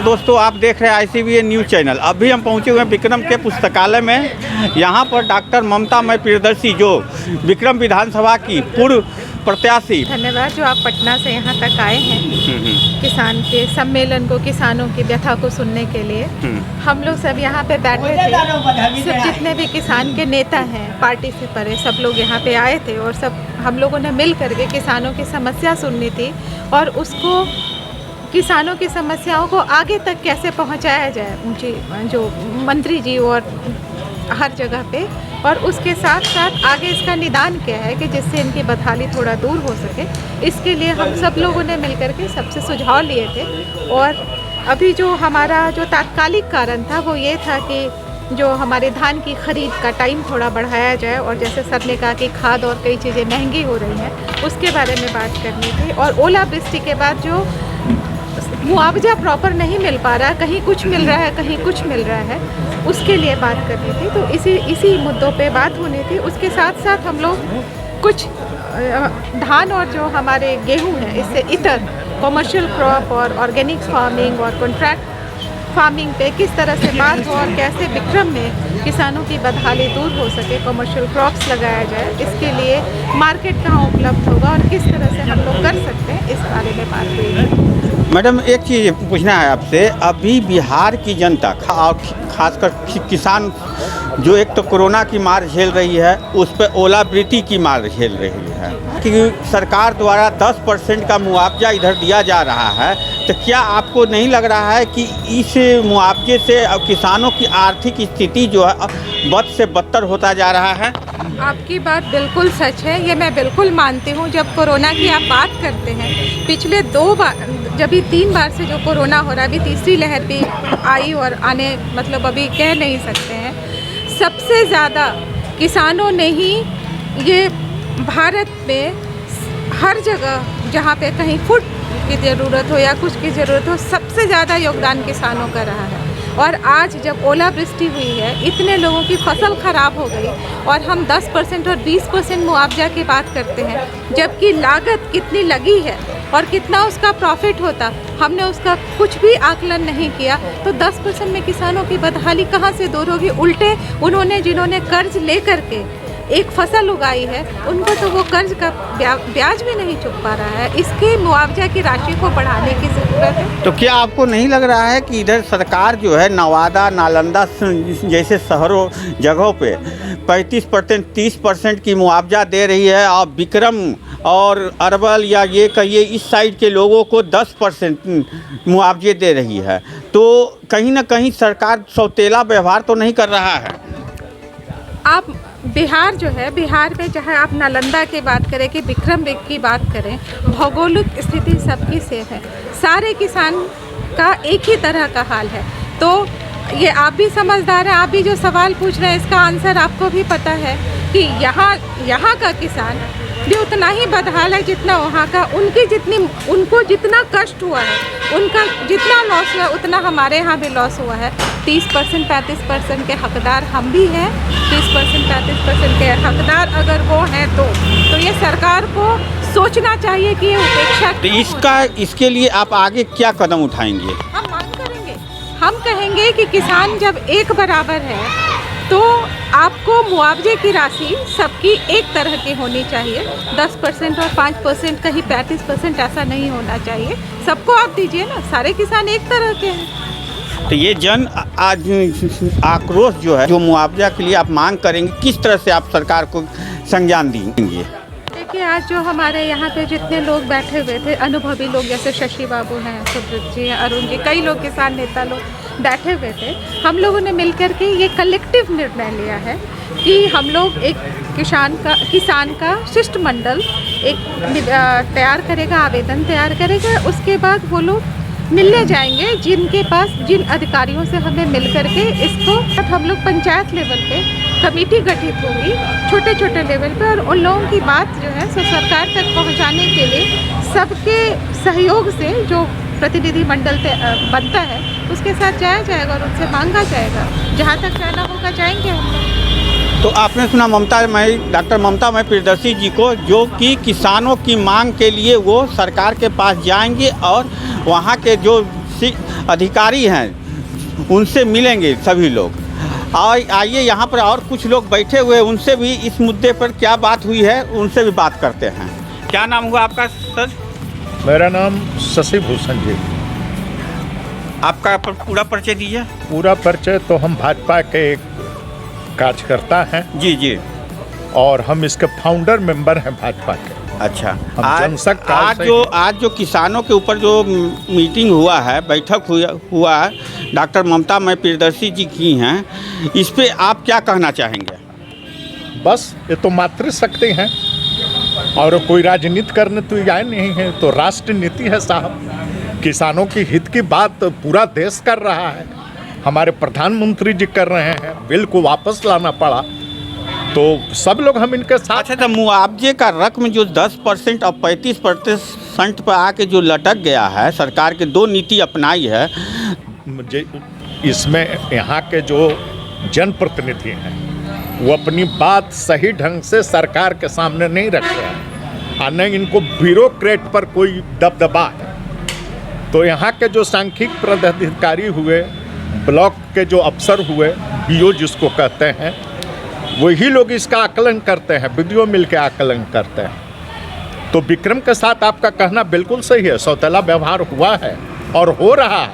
दोस्तों, आप देख रहे हैं ICVA न्यूज़ चैनल। अभी हम पहुंचे हुए हैं विक्रम के पुस्तकालय में। यहां पर डॉक्टर ममतामय प्रियदर्शी, जो विक्रम विधानसभा की पूर्व प्रत्याशी। धन्यवाद जो आप पटना से यहाँ तक आए हैं किसान के सम्मेलन को, किसानों की व्यथा को सुनने के लिए। हम लोग सब यहाँ पे बैठे थे, सब जितने भी किसान के नेता हैं पार्टी से परे, सब लोग यहाँ पे आए थे और सब हम लोगों ने मिल करके किसानों की समस्या सुननी थी और उसको, किसानों की समस्याओं को आगे तक कैसे पहुँचाया जाए उनकी जो मंत्री जी और हर जगह पे, और उसके साथ साथ आगे इसका निदान क्या है कि जिससे इनकी बदहाली थोड़ा दूर हो सके। इसके लिए हम सब लोगों ने मिलकर के सबसे सुझाव लिए थे। और अभी जो हमारा जो तात्कालिक कारण था वो ये था कि जो हमारे धान की खरीद का टाइम थोड़ा बढ़ाया जाए, और जैसे सर ने कहा कि खाद और कई चीज़ें महंगी हो रही हैं उसके बारे में बात करनी थी। और ओलावृष्टि के बाद जो मुआवजा प्रॉपर नहीं मिल पा रहा है, कहीं कुछ मिल रहा है कहीं कुछ मिल रहा है, उसके लिए बात करनी थी। तो इसी मुद्दों पे बात होनी थी। उसके साथ साथ हम लोग कुछ धान और जो हमारे गेहूं है इससे इतर कमर्शियल क्रॉप और ऑर्गेनिक फार्मिंग और कॉन्ट्रैक्ट फार्मिंग पे किस तरह से बात हो और कैसे विक्रम में किसानों की बदहाली दूर हो सके, कमर्शियल क्रॉप्स लगाया जाए, इसके लिए मार्केट कहाँ उपलब्ध होगा और किस तरह से हम लोग कर सकते हैं, इस बारे में बात हुई है। मैडम, एक चीज़ पूछना है आपसे। अभी बिहार की जनता और खासकर किसान जो एक तो कोरोना की मार झेल रही है, उस पर ओलावृष्टि की मार झेल रही है कि सरकार द्वारा 10% का मुआवजा इधर दिया जा रहा है। तो क्या आपको नहीं लग रहा है कि इस मुआवजे से अब किसानों की आर्थिक स्थिति जो है बद से बदतर होता जा रहा है? आपकी बात बिल्कुल सच है, ये मैं बिल्कुल मानती हूँ। जब कोरोना की आप बात करते हैं, पिछले 2 बार, जब भी 3 बार से जो कोरोना हो रहा है, अभी तीसरी लहर भी आई और आने, मतलब अभी कह नहीं सकते हैं। सबसे ज़्यादा किसानों ने ही ये भारत में हर जगह जहाँ पे कहीं फूड की ज़रूरत हो या कुछ की ज़रूरत हो, सबसे ज़्यादा योगदान किसानों का रहा है। और आज जब ओलावृष्टि हुई है, इतने लोगों की फसल ख़राब हो गई और हम 10% और 20% मुआवजा की बात करते हैं, जबकि लागत कितनी लगी है और कितना उसका प्रॉफिट होता, हमने उसका कुछ भी आकलन नहीं किया। तो 10% में किसानों की बदहाली कहाँ से दूर होगी? उल्टे उन्होंने, जिन्होंने कर्ज ले करके एक फसल उगाई है, उनको तो वो कर्ज का ब्याज भी नहीं चुक पा रहा है। इसके मुआवजा की राशि को बढ़ाने की ज़रूरत है। तो क्या आपको नहीं लग रहा है कि इधर सरकार जो है नवादा, नालंदा जैसे शहरों जगहों पे 35% 30% की मुआवजा दे रही है, और विक्रम और अरवल या ये कहिए इस साइड के लोगों को 10% मुआवजे दे रही है? तो कहीं ना कहीं सरकार सौतेला व्यवहार तो नहीं कर रहा है? आप बिहार जो है, बिहार में चाहे आप नालंदा की बात करें कि विक्रम की बात करें, भौगोलिक स्थिति सबकी सेम है। सारे किसान का एक ही तरह का हाल है। तो ये आप भी समझदार हैं, आप भी जो सवाल पूछ रहे हैं इसका आंसर आपको भी पता है कि यहाँ का किसान भी उतना ही बदहाल है जितना वहाँ का। उनको जितना कष्ट हुआ है, उनका जितना लॉस हुआ है, उतना हमारे यहाँ भी लॉस हुआ है। 30% 35% के हकदार हम भी हैं। 30% 35% के हकदार अगर वो हैं तो ये सरकार को सोचना चाहिए कि ये उपेक्षा। तो इसके लिए आप आगे क्या कदम उठाएंगे? हम मांग करेंगे, हम कहेंगे कि किसान जब एक बराबर है तो आपको मुआवजे की राशि सबकी एक तरह की होनी चाहिए। 10% और 5%, कहीं 35% ऐसा नहीं होना चाहिए। सबको आप दीजिए ना, सारे किसान एक तरह के हैं। तो ये जन आज आक्रोश जो है, जो मुआवजा के लिए आप मांग करेंगे, किस तरह से आप सरकार को संज्ञान देंगे? देखिए, आज जो हमारे यहाँ पे जितने लोग बैठे हुए थे, अनुभवी लोग जैसे शशि बाबू हैं, सुब्रत जी, अरुण जी, कई लोग किसान नेता लोग बैठे हुए थे। हम लोगों ने मिलकर के ये कलेक्टिव निर्णय लिया है कि हम लोग एक किसान का शिष्टमंडल एक तैयार करेगा, आवेदन तैयार करेगा। उसके बाद वो लोग मिलने जाएंगे जिनके पास, जिन अधिकारियों से हमें मिल करके इसको, हम लोग पंचायत लेवल पे कमेटी गठित होगी, छोटे छोटे लेवल पे, और उन लोगों की बात जो है सो सरकार तक पहुंचाने के लिए सबके सहयोग से जो प्रतिनिधि मंडल बनता है उसके साथ जाया जाएगा और उनसे मांगा जाएगा। जहाँ तक जाना होगा जाएंगे हम। तो आपने सुना डॉक्टर ममतामय प्रियदर्शी जी को, जो कि किसानों की मांग के लिए वो सरकार के पास जाएंगे और वहाँ के जो अधिकारी हैं उनसे मिलेंगे सभी लोग। और आइए यहाँ पर और कुछ लोग बैठे हुए हैं, उनसे भी इस मुद्दे पर क्या बात हुई है उनसे भी बात करते हैं। क्या नाम हुआ आपका सर? मेरा नाम शशि भूषण जी। आपका पूरा परिचय दीजिए। पूरा परिचय तो हम भाजपा के एक कार्यकर्ता हैं। जी जी। और हम इसके फाउंडर मेंबर हैं भाजपा के। अच्छा, आज जो किसानों के ऊपर जो मीटिंग हुआ है, बैठक हुआ है, डॉक्टर ममता प्रियदर्शी जी की हैं, इस पे आप क्या कहना चाहेंगे? बस ये तो मातृशक्ति हैं और कोई राजनीति करने तो आए नहीं है, तो राष्ट्र नीति है साहब। किसानों की हित की बात पूरा देश कर रहा है, हमारे प्रधानमंत्री जी कर रहे हैं। बिल को वापस लाना पड़ा तो सब लोग हम इनके साथ। अच्छा, तो मुआवजे का रकम जो 10% और 35% पर आके जो लटक गया है, सरकार के 2 नीति अपनाई है, मुझे इसमें यहाँ के जो जनप्रतिनिधि हैं वो अपनी बात सही ढंग से सरकार के सामने नहीं रख रहे हैं, और नहीं इनको ब्यूरोक्रेट पर कोई दबदबा है। तो यहाँ के जो सांख्यिक पदाधिकारी हुए, ब्लॉक के जो अफसर हुए, बीओ जिसको कहते हैं, वही लोग इसका आकलन करते हैं, वीडियो मिल के आकलन करते हैं। तो विक्रम के साथ आपका कहना बिल्कुल सही है, सौतेला व्यवहार हुआ है और हो रहा है,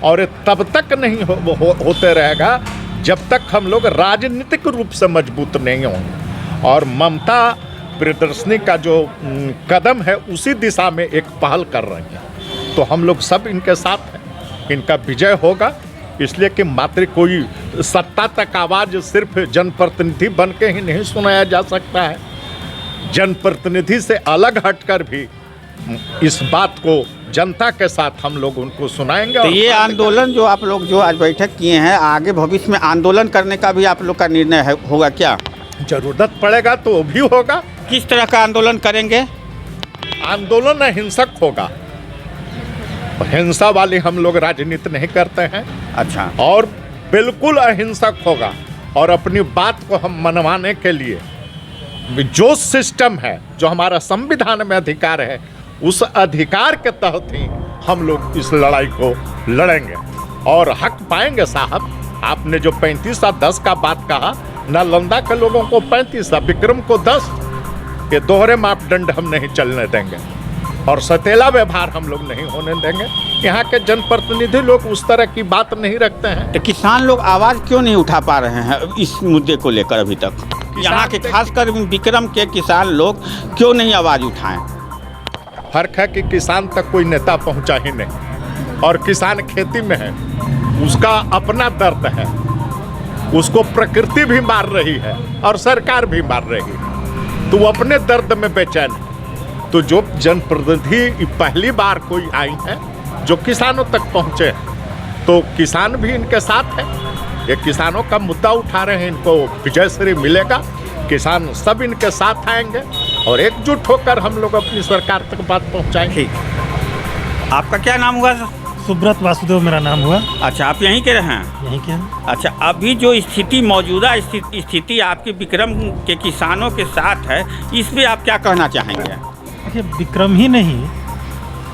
और ये तब तक नहीं होते रहेगा जब तक हम लोग राजनीतिक रूप से मजबूत नहीं होंगे। और ममता प्रियदर्शनी का जो कदम है उसी दिशा में एक पहल कर रही है, तो हम लोग सब इनके साथ हैं, इनका विजय होगा। इसलिए कि मात्र कोई सत्ता तक आवाज़ सिर्फ जनप्रतिनिधि बन के ही नहीं सुनाया जा सकता है, जनप्रतिनिधि से अलग हटकर भी इस बात को जनता के साथ हम लोग उनको सुनाएंगे। तो ये आंदोलन जो आप लोग जो आज बैठक किए हैं, आगे भविष्य में आंदोलन करने का भी आप लोग का निर्णय होगा क्या? जरूरत पड़ेगा तो वो भी होगा। किस तरह का आंदोलन करेंगे? आंदोलन अहिंसक होगा, हिंसा वाली हम लोग राजनीति नहीं करते हैं। अच्छा। और बिल्कुल अहिंसक होगा, और अपनी बात को हम मनवाने के लिए जो सिस्टम है, जो हमारा संविधान में अधिकार है, उस अधिकार के तहत ही हम लोग इस लड़ाई को लड़ेंगे और हक पाएंगे साहब। आपने जो 35 और 10 का बात कहा, नालंदा के लोगों को 35 और विक्रम को 10, ये दोहरे मापदंड हम नहीं चलने देंगे और सौतेला व्यवहार हम लोग नहीं होने देंगे। यहाँ के जनप्रतिनिधि लोग उस तरह की बात नहीं रखते हैं। तो किसान लोग आवाज़ क्यों नहीं उठा पा रहे हैं इस मुद्दे को लेकर अभी तक? यहाँ के खासकर विक्रम के किसान लोग क्यों नहीं आवाज़ उठाएं? फर्क है कि किसान तक कोई नेता पहुँचा ही नहीं, और किसान खेती में है, उसका अपना दर्द है, उसको प्रकृति भी मार रही है और सरकार भी मार रही है, तो वो अपने दर्द में बेचैन है। तो जो जनप्रतिनिधि पहली बार कोई आई हैं जो किसानों तक पहुँचे हैं, तो किसान भी इनके साथ है, ये किसानों का मुद्दा उठा रहे हैं, इनको विजयश्री मिलेगा, किसान सब इनके साथ आएंगे और एकजुट होकर हम लोग अपनी सरकार तक बात पहुँचाएंगे। आपका क्या नाम हुआ? सुब्रत वासुदेव मेरा नाम हुआ। अच्छा, आप यहीं के रहे हैं? यहीं के हैं। अच्छा, अभी जो स्थिति मौजूदा स्थिति आपकी विक्रम के किसानों के साथ है, इस पर आप क्या कहना चाहेंगे? देखिए, विक्रम ही नहीं,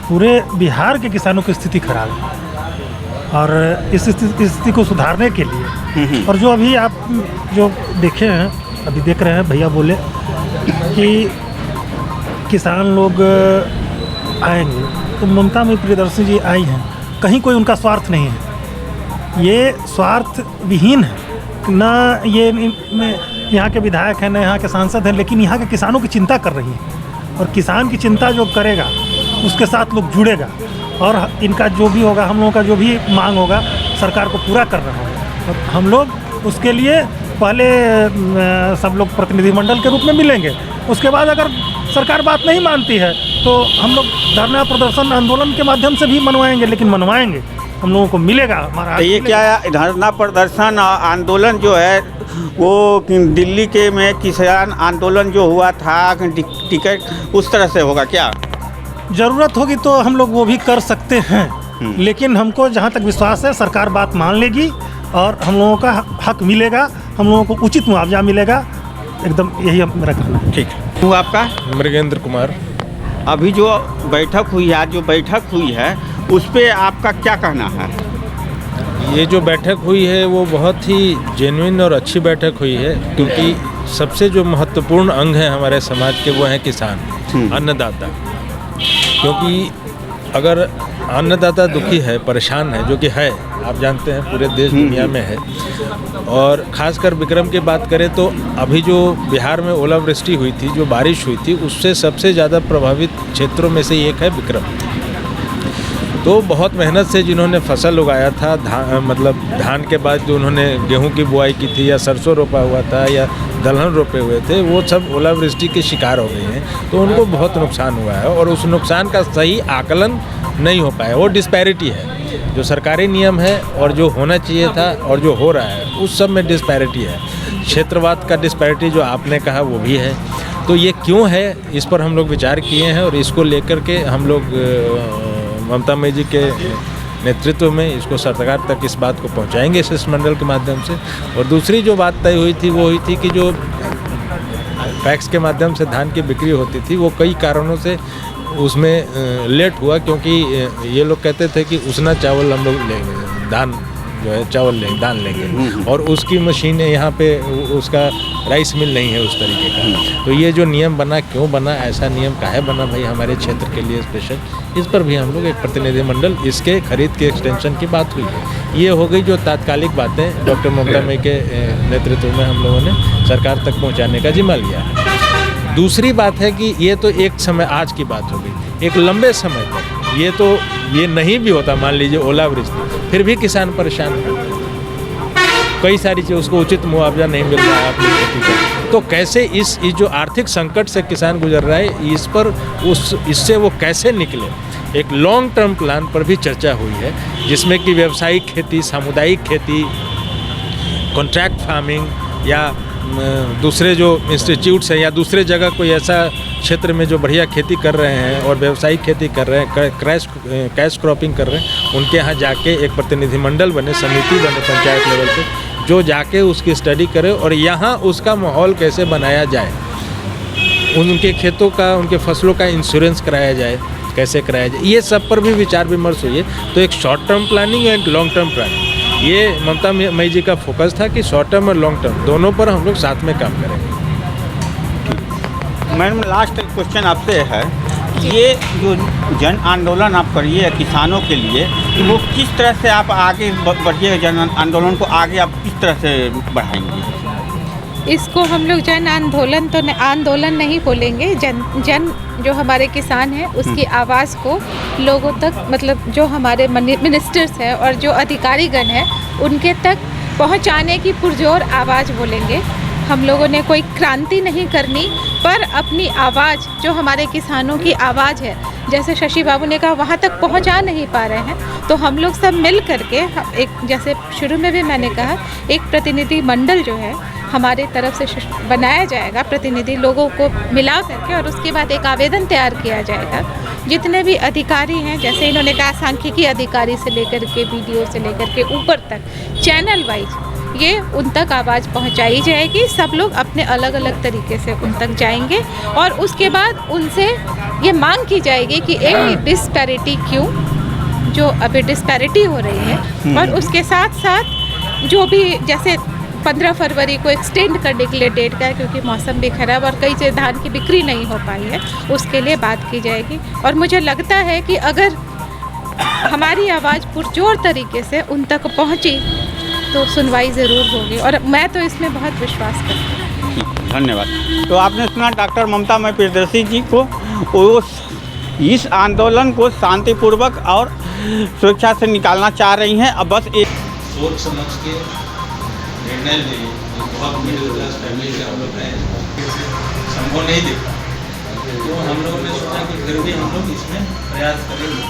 पूरे बिहार के किसानों की स्थिति खराब है, और इस स्थिति को सुधारने के लिए, और जो अभी आप जो देखे हैं, अभी देख रहे हैं, भैया बोले कि किसान लोग आएंगे, तो ममता प्रियदर्शी जी आई हैं, कहीं कोई उनका स्वार्थ नहीं है, ये स्वार्थ विहीन है ना। ये यहाँ के विधायक हैं, ना यहाँ के सांसद हैं, लेकिन यहाँ के किसानों की चिंता कर रही हैं, और किसान की चिंता जो करेगा उसके साथ लोग जुड़ेगा, और इनका जो भी होगा, हम लोगों का जो भी मांग होगा, सरकार को पूरा करना होगा। और हम लोग उसके लिए पहले सब लोग प्रतिनिधिमंडल के रूप में मिलेंगे, उसके बाद अगर सरकार बात नहीं मानती है तो हम लोग धरना प्रदर्शन आंदोलन के माध्यम से भी मनवाएंगे, लेकिन मनवाएंगे, हम लोगों को मिलेगा हमारा। ये क्या है, धरना प्रदर्शन आंदोलन जो है वो दिल्ली के में किसान आंदोलन जो हुआ था, टिकट उस तरह से होगा क्या? ज़रूरत होगी तो हम लोग वो भी कर सकते हैं, लेकिन हमको जहाँ तक विश्वास है सरकार बात मान लेगी और हम लोगों का हक मिलेगा, हम लोगों को उचित मुआवजा मिलेगा, एकदम यही मेरा कहना है। ठीक है। वो आपका? मृगेंद्र कुमार। अभी जो बैठक हुई है, आज जो बैठक हुई है उस पर आपका क्या कहना है? ये जो बैठक हुई है वो बहुत ही जेन्युइन और अच्छी बैठक हुई है, क्योंकि सबसे जो महत्वपूर्ण अंग है हमारे समाज के वो हैं किसान, अन्नदाता। क्योंकि अगर अन्नदाता दुखी है, परेशान है, जो कि है, आप जानते हैं पूरे देश दुनिया में है, और ख़ासकर विक्रम की बात करें तो अभी जो बिहार में ओलावृष्टि हुई थी, जो बारिश हुई थी, उससे सबसे ज़्यादा प्रभावित क्षेत्रों में से एक है विक्रम। तो बहुत मेहनत से जिन्होंने फसल उगाया था, धान के बाद जो उन्होंने गेहूं की बुआई की थी, या सरसों रोपा हुआ था, या दलहन रोपे हुए थे, वो सब ओलावृष्टि के शिकार हो गए हैं। तो उनको बहुत नुकसान हुआ है, और उस नुकसान का सही आकलन नहीं हो पाया। वो डिस्पैरिटी है, जो सरकारी नियम है और जो होना चाहिए था और जो हो रहा है, उस सब में डिस्पैरिटी है। क्षेत्रवाद का डिस्पैरिटी जो आपने कहा वो भी है। तो ये क्यों है, इस पर हम लोग विचार किए हैं, और इसको लेकर के हम लोग ममता मई जी के नेतृत्व में इसको सरकार तक इस बात को पहुंचाएंगे इस शिष्टमंडल के माध्यम से। और दूसरी जो बात तय हुई थी वो हुई थी कि जो पैक्स के माध्यम से धान की बिक्री होती थी, वो कई कारणों से उसमें लेट हुआ, क्योंकि ये लोग कहते थे कि उसना चावल हम लोग लेंगे, धान जो है चावल लेंगे, धान लेंगे, और उसकी मशीन यहाँ पे उसका राइस मिल नहीं है उस तरीके का। तो ये जो नियम बना, क्यों बना, ऐसा नियम काहे बना भाई हमारे क्षेत्र के लिए स्पेशल, इस पर भी हम लोग एक प्रतिनिधिमंडल इसके खरीद के एक्सटेंशन की बात हुई है। ये हो गई जो तात्कालिक बातें डॉक्टर ममता मई के नेतृत्व में हम लोगों ने सरकार तक पहुँचाने का जिम्मा लिया है। दूसरी बात है कि ये तो एक समय, आज की बात हो गई, एक लंबे समय तक ये नहीं भी होता, मान लीजिए ओलावृष्टि, फिर भी किसान परेशान है, कई सारी चीज़, उसको उचित मुआवजा नहीं मिल रहा है अपनी खेती का। तो कैसे इस जो आर्थिक संकट से किसान गुजर रहा है, इस पर इससे वो कैसे निकले, एक लॉन्ग टर्म प्लान पर भी चर्चा हुई है, जिसमें कि व्यावसायिक खेती, सामुदायिक खेती, कॉन्ट्रैक्ट फार्मिंग, या दूसरे जो इंस्टीट्यूट्स हैं या दूसरे जगह कोई ऐसा क्षेत्र में जो बढ़िया खेती कर रहे हैं और व्यावसायिक खेती कर रहे हैं, कैश क्रॉपिंग कर रहे हैं, उनके यहाँ जाके एक प्रतिनिधिमंडल बने, समिति बने पंचायत लेवल पे, जो जाके उसकी स्टडी करे और यहाँ उसका माहौल कैसे बनाया जाए, उनके खेतों का, उनके फसलों का इंश्योरेंस कराया जाए, कैसे कराया जाए, ये सब पर भी विचार विमर्श हुई है। तो एक short term planning and long term planning, ये ममता मई जी का फोकस था कि शॉर्ट टर्म और लॉन्ग टर्म दोनों पर हम लोग साथ में काम करेंगे। मैडम, लास्ट क्वेश्चन आपसे है, ये जो जन आंदोलन आप करिए किसानों के लिए, वो किस तरह से आप आगे बढ़िए, जन आंदोलन को आगे आप किस तरह से बढ़ाएंगे? इसको हम लोग जन आंदोलन तो आंदोलन नहीं बोलेंगे, जन जो हमारे किसान हैं उसकी आवाज़ को लोगों तक, मतलब जो हमारे मिनिस्टर्स हैं और जो अधिकारीगण हैं उनके तक पहुंचाने की पुरजोर आवाज़ बोलेंगे। हम लोगों ने कोई क्रांति नहीं करनी, पर अपनी आवाज़, जो हमारे किसानों की आवाज़ है, जैसे शशि बाबू ने कहा, वहाँ तक पहुँचा नहीं पा रहे हैं, तो हम लोग सब मिल करके एक, जैसे शुरू में भी मैंने कहा, एक प्रतिनिधि मंडल जो है हमारे तरफ से बनाया जाएगा, प्रतिनिधि लोगों को मिला करके, और उसके बाद एक आवेदन तैयार किया जाएगा। जितने भी अधिकारी हैं, जैसे इन्होंने कहा, सांख्यिकी अधिकारी से लेकर के बीडीओ से लेकर के ऊपर तक, चैनल वाइज ये उन तक आवाज़ पहुंचाई जाएगी। सब लोग अपने अलग अलग तरीके से उन तक जाएंगे, और उसके बाद उनसे ये मांग की जाएगी कि एक डिस्पैरिटी क्यों, जो अभी डिस्पैरिटी हो रही है, और उसके साथ साथ जो भी, जैसे 15 फरवरी को एक्सटेंड करने के लिए डेट का है, क्योंकि मौसम भी खराब और कई से धान की बिक्री नहीं हो पाई है, उसके लिए बात की जाएगी। और मुझे लगता है कि अगर हमारी आवाज़ पुरजोर तरीके से उन तक पहुंची तो सुनवाई ज़रूर होगी, और मैं तो इसमें बहुत विश्वास करती हूँ। धन्यवाद। तो आपने सुना डॉक्टर ममता मई प्रियदर्शी जी को, वो इस आंदोलन को शांतिपूर्वक और सुरक्षा से निकालना चाह रही हैं। अब बस एक सोच समझ के निर्णय ले, बहुत मिडिल क्लास फैमिली से हम लोग हैं, संभव नहीं देखा, तो हम लोगों ने सोचा कि फिर भी हम लोग इसमें प्रयास करेंगे।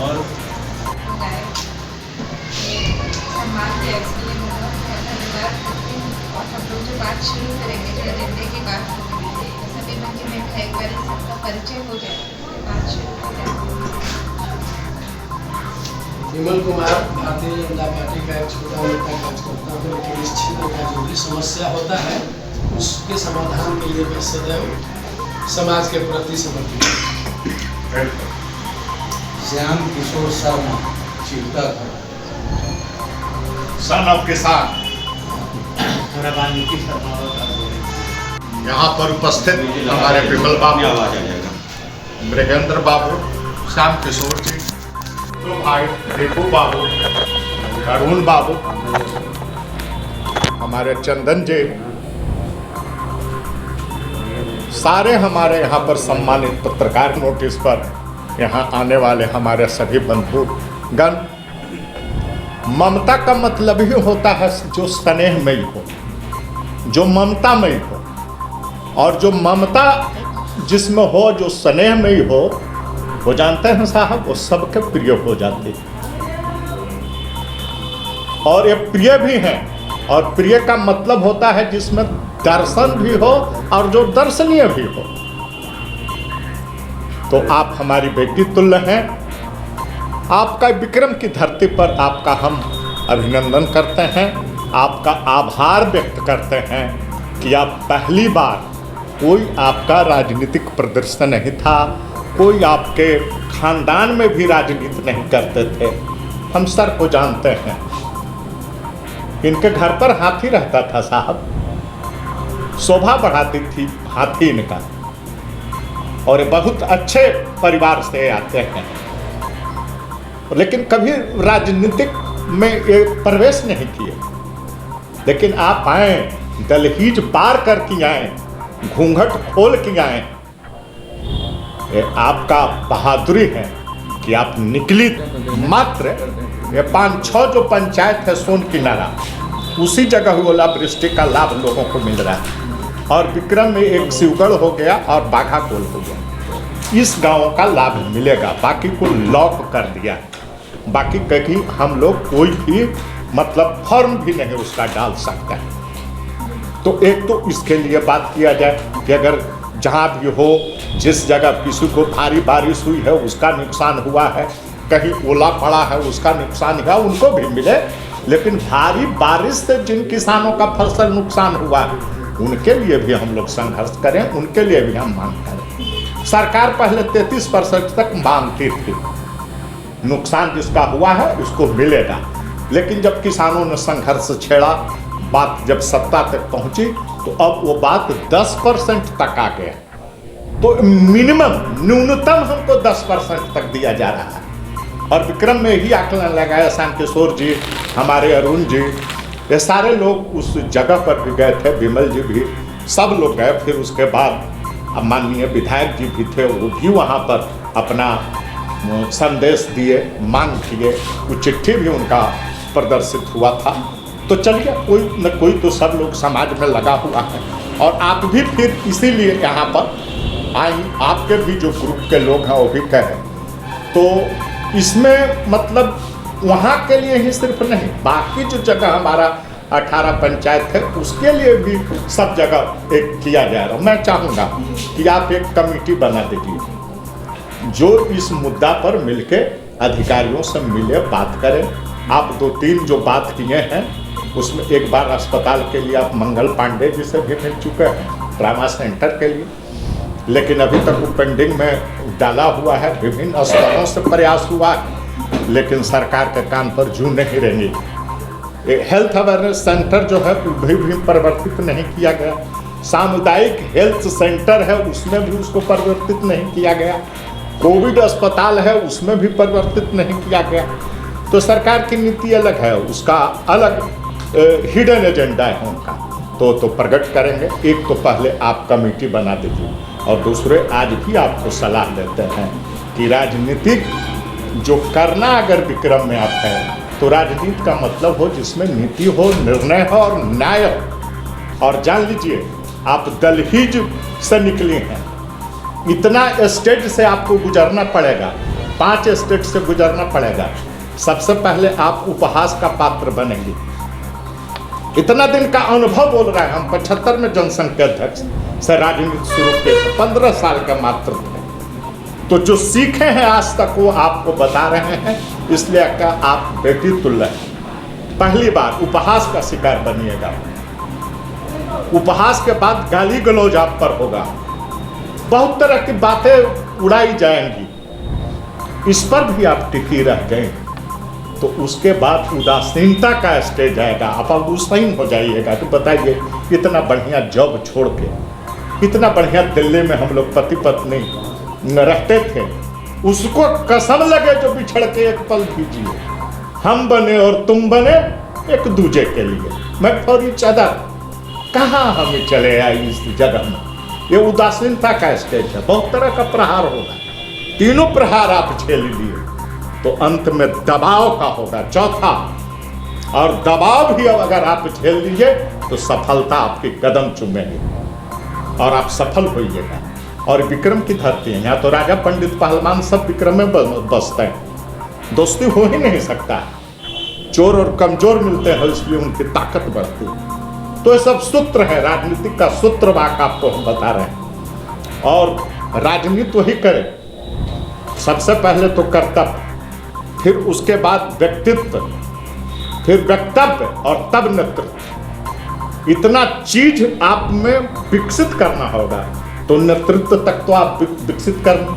और हम लोग जो बात शुरू करेंगे, जो एजेंडे की बात होगी, सभी मंच में एक बार सबका परिचय हो जाए, बात शुरू हो जाए। विमल कुमार, भारतीय जनता पार्टी का एक छोटा मोटा कार्यकर्ता हूँ, लेकिन इस क्षेत्र का जो भी समस्या होता है उसके समाधान के लिए मैं सदैव समाज के प्रति समर्पित हूँ। श्याम किशोर शर्मा, चिड़काघर। सन ऑफ किसान। यहाँ पर उपस्थित हमारे विमल बाबू, मृगेंद्र बाबू, श्याम किशोर जी, तो भाई रिपू बाबू, अरुण बाबू, हमारे चंदन जी, सारे हमारे यहाँ पर सम्मानित पत्रकार नोटिस पर यहाँ आने वाले हमारे सभी बंधुगण। ममता का मतलब ही होता है जो स्नेहमयी हो, जो ममतामयी हो, और जो ममता जिसमें हो, जो स्नेहमयी हो, वो जानते हैं साहब, वो सबके प्रिय हो जाते हैं। और ये प्रिय भी हैं, और प्रिय का मतलब होता है जिसमें दर्शन भी हो और जो दर्शनीय भी हो। तो आप हमारी बेटी तुल्य हैं। आपका विक्रम की धरती पर आपका हम अभिनंदन करते हैं, आपका आभार व्यक्त करते हैं कि आप पहली बार, कोई आपका राजनीतिक प्रदर्शन नहीं था, कोई आपके खानदान में भी राजनीति नहीं करते थे। हम सर को जानते हैं। इनके घर पर हाथी रहता था साहब, शोभा बढ़ाती थी हाथी इनका, और बहुत अच्छे परिवार से आते हैं, लेकिन कभी राजनीतिक में ये प्रवेश नहीं किए। लेकिन आप आए, दहलीज पार करके आए, घूंघट खोल के आए। ये आपका बहादुरी है कि आप निकली। मात्र ये 5-6 जो पंचायत है सोन किनारा, उसी जगह ओलावृष्टि का लाभ लोगों को मिल रहा है। और विक्रम में एक शिवगढ़ हो गया और बाघाकोल हो गया। इस गांव का लाभ मिलेगा, बाकी को लॉक कर दिया। बाकी कहीं हम लोग कोई भी मतलब फॉर्म भी नहीं उसका डाल सकता है। तो एक तो इसके लिए बात किया जाए कि अगर जहाँ भी हो, जिस जगह किसी को भारी बारिश हुई है उसका नुकसान हुआ है, कहीं ओला पड़ा है उसका नुकसान हुआ, उनको भी मिले। लेकिन भारी बारिश से जिन किसानों का फसल नुकसान हुआ है उनके लिए भी हम लोग संघर्ष करें, उनके लिए भी हम मांग करें। सरकार पहले 33% तक मांगती थी, नुकसान जिसका हुआ है उसको मिलेगा। लेकिन जब किसानों ने संघर्ष छेड़ा, बात जब सत्ता तक पहुंची, तो अब वो बात 10% तक आ गया। तो मिनिमम, न्यूनतम हमको 10% तक दिया जा रहा है। और विक्रम में ही आकलन लगाया, श्याम किशोर जी, हमारे अरुण जी, ये सारे लोग उस जगह पर भी गए थे, विमल जी भी, सब लोग गए। फिर उसके बाद माननीय विधायक जी भी थे, वो भी वहाँ पर अपना संदेश दिए, मांग किए। वो चिट्ठी भी उनका प्रदर्शित हुआ था। तो चलिए, कोई न कोई तो सब लोग समाज में लगा हुआ है। और आप भी फिर इसीलिए यहाँ पर आई, आपके भी जो ग्रुप के लोग हैं वो भी कहे। तो इसमें मतलब वहाँ के लिए ही सिर्फ नहीं, बाकी जो जगह हमारा 18 पंचायत है उसके लिए भी सब जगह एक किया जा रहा है। मैं चाहूँगा कि आप एक कमेटी बना दीजिए जो इस मुद्दा पर मिलके अधिकारियों से मिले, बात करें। आप 2-3 जो बात किए हैं उसमें एक बार अस्पताल के लिए आप मंगल पांडे जी से भी मिल चुके हैं, ट्रामा सेंटर के लिए, लेकिन अभी तक वो पेंडिंग में डाला हुआ है। विभिन्न स्तरों से प्रयास हुआ है, लेकिन सरकार के कान पर जू नहीं रहेंगी। हेल्थ अवेयरनेस सेंटर जो है वो भी परिवर्तित नहीं किया गया। सामुदायिक हेल्थ सेंटर है उसमें भी उसको परिवर्तित नहीं किया गया। कोविड अस्पताल है उसमें भी परिवर्तित नहीं किया गया। तो सरकार की नीति अलग है, उसका अलग हिडन एजेंडा है उनका। तो प्रकट करेंगे। एक तो पहले आप कमेटी बना दीजिए, और दूसरे आज भी आपको सलाह देते हैं कि राजनीतिक जो करना अगर विक्रम में आप है तो राजनीति का मतलब हो जिसमें नीति हो, निर्णय हो और न्याय हो। और जान लीजिए, आप दहलीज से निकली हैं, इतना स्टेट से आपको गुजरना पड़ेगा, 5 स्टेट से गुजरना पड़ेगा। सबसे पहले आप उपहास का पात्र बनेंगे। इतना दिन का अनुभव बोल रहा है। हम 75 में जनसंघ के अध्यक्ष से राजनीति शुरू किए थे, 15 साल का मात्र थे। तो जो सीखे हैं आज तक वो आपको बता रहे हैं, इसलिए का आप बेटी तुल्य हैं। पहली बार उपहास का शिकार बनिएगा। उपहास के बाद गाली गलौज आप पर होगा, बहुत तरह की बातें उड़ाई जाएंगी। इस पर भी आप टिकी रह गए तो उसके बाद उदासीनता का स्टेज आएगा। आप उदासीन हो जाइएगा कि बताइए इतना बढ़िया जॉब छोड़ के, इतना बढ़िया दिल्ली में हम लोग पति पत्नी रहते थे, उसको कसम लगे जो बिछड़ के एक पल भी जिए। हम बने और तुम बने एक दूजे के लिए। मैं फौरी चादर कहाँ हम चले आए इस जगह में। ये उदासीनता का स्टेज है। बहुत तरह का प्रहार होगा, तीनों प्रहार आप झेल लिए तो अंत में दबाव का होगा चौथा, और दबाव भी अब अगर आप झेल लीजिए तो सफलता आपकी कदम चूमेगी और आप सफल होइएगा। और विक्रम की धरती है, यहाँ तो राजा पंडित पहलवान सब विक्रम में बसते हैं। दोस्ती हो ही नहीं सकता, चोर और कमजोर मिलते हैं इसलिए उनकी ताकत बढ़ती है। तो ये सब सूत्र है, राजनीति का सूत्र वाक आपको हम बता रहे हैं। और राजनीति वही करे, सबसे पहले तो कर्तव्य, फिर उसके बाद व्यक्तित्व, फिर वक्तव्य और तब नेतृत्व। इतना चीज आप में विकसित करना होगा तो नेतृत्व तक तो आप विकसित करना,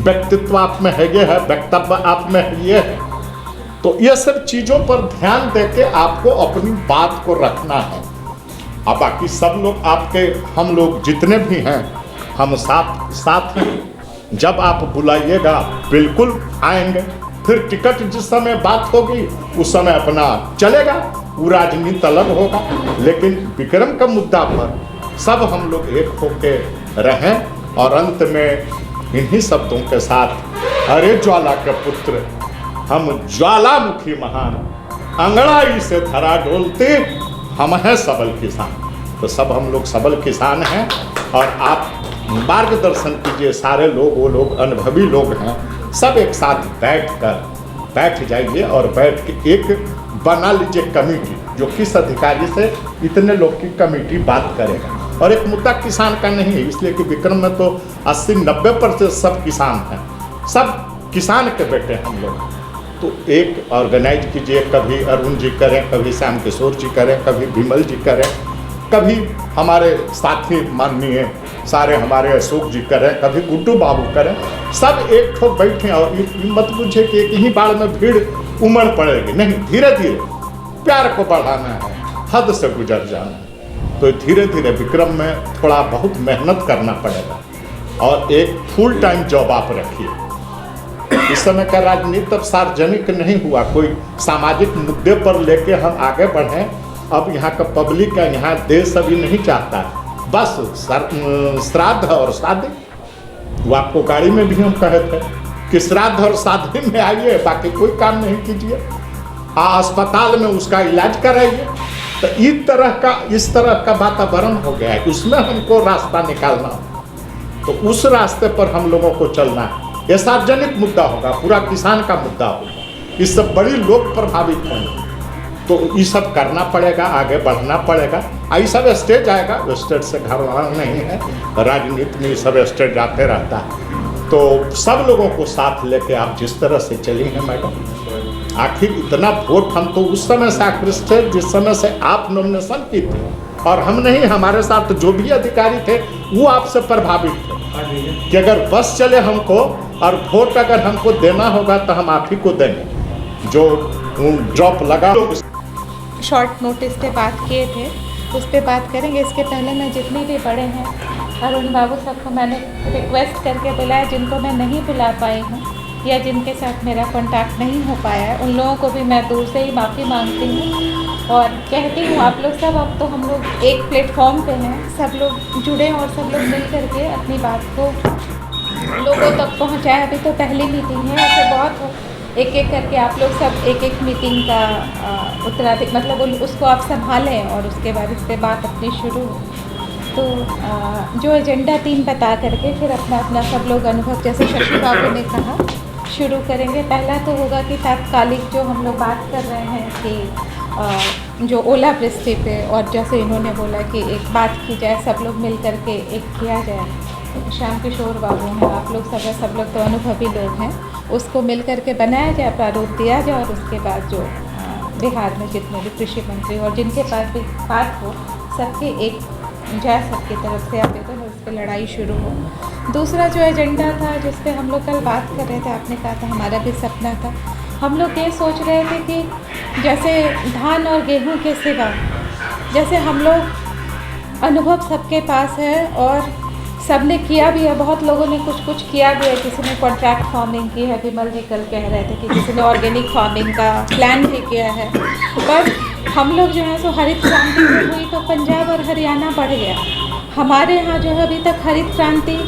व्यक्तित्व आप में है ये है, वक्तव्य आप में है ये है। तो ये सब चीजों पर ध्यान देके आपको अपनी बात को रखना है। अब बाकी सब लोग आपके, हम लोग जितने भी हैं हम साथ हैं। जब आप बुलाइएगा बिल्कुल आएंगे। फिर टिकट जिस समय बात होगी उस समय अपना चलेगा, वो राजनीति अलग होगा। लेकिन विक्रम का मुद्दा पर सब हम लोग एक होके रहें। और अंत में इन्हीं शब्दों के साथ, अरे ज्वाला के पुत्र हम ज्वालामुखी महान, अंगड़ाई से धरा डोलते हम हैं सबल किसान। तो सब हम लोग सबल किसान हैं। और आप मार्गदर्शन कीजिए, सारे लोग, वो लोग अनुभवी लोग हैं, सब एक साथ बैठ जाइए और बैठ के एक बना लीजिए कमेटी, जो किस अधिकारी से इतने लोग की कमेटी बात करेगा। और एक मुद्दा किसान का नहीं है, इसलिए कि विक्रम में तो 80-90% सब किसान हैं, सब किसान के बेटे हम लोग। तो एक ऑर्गेनाइज कीजिए, कभी अरुण जी करें, कभी श्याम किशोर जी करें, कभी विमल जी करें, कभी हमारे साथी माननीय सारे हमारे अशोक जी करें, कभी गुड्डू बाबू करें। सब एक ठो बैठे और मत पूछे कि एक ही बार में भीड़ उमड़ पड़ेगी, नहीं, धीरे धीरे प्यार को बढ़ाना है, हद से गुजर जाना है। तो धीरे धीरे विक्रम में थोड़ा बहुत मेहनत करना पड़ेगा और एक फुल टाइम जॉब आप रखिए। इस समय का राजनीति अब सार्वजनिक नहीं हुआ, कोई सामाजिक मुद्दे पर लेके हम आगे बढ़ें। अब यहाँ का पब्लिक का, यहाँ देश अभी नहीं चाहता, बस श्राद्ध और शादी। वो आपको गाड़ी में भी हम कहे थे कि श्राद्ध और शादी में आइए, बाकी कोई काम नहीं कीजिए, अस्पताल में उसका इलाज कराइए। तो इस तरह का वातावरण हो गया है, उसमें हमको रास्ता निकालना हो। तो उस रास्ते पर हम लोगों को चलना है। ये सार्वजनिक मुद्दा होगा, पूरा किसान का मुद्दा होगा, इससे बड़ी लोग प्रभावित होंगे। तो ये सब करना पड़ेगा, आगे बढ़ना पड़ेगा। ये सब स्टेज आएगा, स्टेज से घबराना नहीं है, राजनीति में ये सब स्टेज आते रहता है। तो सब लोगों को साथ लेके आप जिस तरह से चली हैं मैडम, आखिर इतना वोट हम तो उस समय से आकृष्ट थे जिस समय से आप नॉमिनेशन की थी, और हम नहीं, हमारे साथ जो भी अधिकारी थे वो आपसे प्रभावित थे कि अगर बस चले हमको और वोट अगर हमको देना होगा तो हम आप ही को देंगे। जो ड्रॉप लगा शॉर्ट नोटिस पे बात किए थे, उस पर बात करेंगे। इसके पहले मैं जितने भी बड़े हैं, अरुण बाबू सबको मैंने रिक्वेस्ट करके बुलाया, जिनको मैं नहीं बुला पाई हूँ या जिनके साथ मेरा कांटेक्ट नहीं हो पाया है, उन लोगों को भी मैं दूर से ही माफ़ी मांगती हूँ और कहती हूँ आप लोग सब, अब तो हम लोग एक प्लेटफॉर्म पे हैं, सब लोग जुड़े और सब लोग मिल करके अपनी बात को लोगों तक पहुँचाएं। अभी तो पहली मीटिंग है, ऐसे बहुत एक एक करके आप लोग सब एक एक मीटिंग का उत्तराधिक, मतलब उसको आप संभालें और उसके बाद इस पर बात अपनी शुरू। तो जो एजेंडा 3 बता करके फिर अपना अपना सब लोग अनुभव, जैसे शशि बाबू ने कहा, शुरू करेंगे। पहला तो होगा कि तात्कालिक जो हम लोग बात कर रहे हैं कि जो ओलावृष्टि पे, और जैसे इन्होंने बोला कि एक बात की जाए, सब लोग मिल करके एक किया जाए। श्याम किशोर बाबू हैं, आप लोग सब लोग तो अनुभवी लोग हैं, उसको मिल करके बनाया जाए, प्रारूप दिया जाए और उसके बाद जो बिहार में जितने भी कृषि मंत्री और जिनके पास भी बात हो, सबके एक जाए, सबकी तरफ से आवेदन और उस पर लड़ाई शुरू हो। दूसरा जो एजेंडा था जिस पे हम लोग कल बात कर रहे थे, आपने कहा था हमारा भी सपना था, हम लोग ये सोच रहे थे कि जैसे धान और गेहूं के सिवा जैसे हम लोग अनुभव सबके पास है और सबने किया भी है, बहुत लोगों ने कुछ किया भी है। किसी ने कॉन्ट्रैक्ट फार्मिंग की है, विमल जी कल कह रहे थे कि किसी ने ऑर्गेनिक फार्मिंग का प्लान भी किया है। पर हम लोग जो है सो हरित क्रांति हुई तो पंजाब और हरियाणा बढ़ गया। हमारे यहाँ जो है अभी तक हरित क्रांति,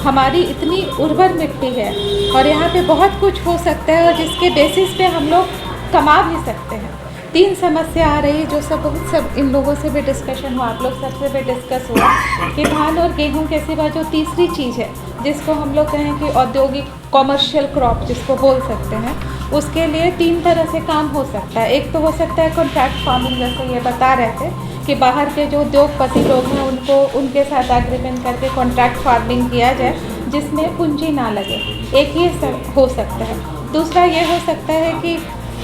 हमारी इतनी उर्वर मिट्टी है और यहाँ पे बहुत कुछ हो सकता है और जिसके बेसिस पे हम लोग कमा भी सकते हैं। 3 समस्या आ रही है जो सब इन लोगों से भी डिस्कशन हुआ, आप लोग सबसे भी डिस्कस हुआ कि धान और गेहूं के सिवा जो तीसरी चीज़ है जिसको हम लोग कहें कि औद्योगिक कॉमर्शियल क्रॉप जिसको बोल सकते हैं, उसके लिए 3 तरह से काम हो सकता है। एक तो हो सकता है कॉन्ट्रैक्ट फार्मिंग, जैसे ये बता रहे थे कि बाहर के जो उद्योगपति लोग हैं उनको उनके साथ एग्रीमेंट करके कॉन्ट्रैक्ट फार्मिंग किया जाए जिसमें पूंजी ना लगे, एक ये हो सकता है। दूसरा ये हो सकता है कि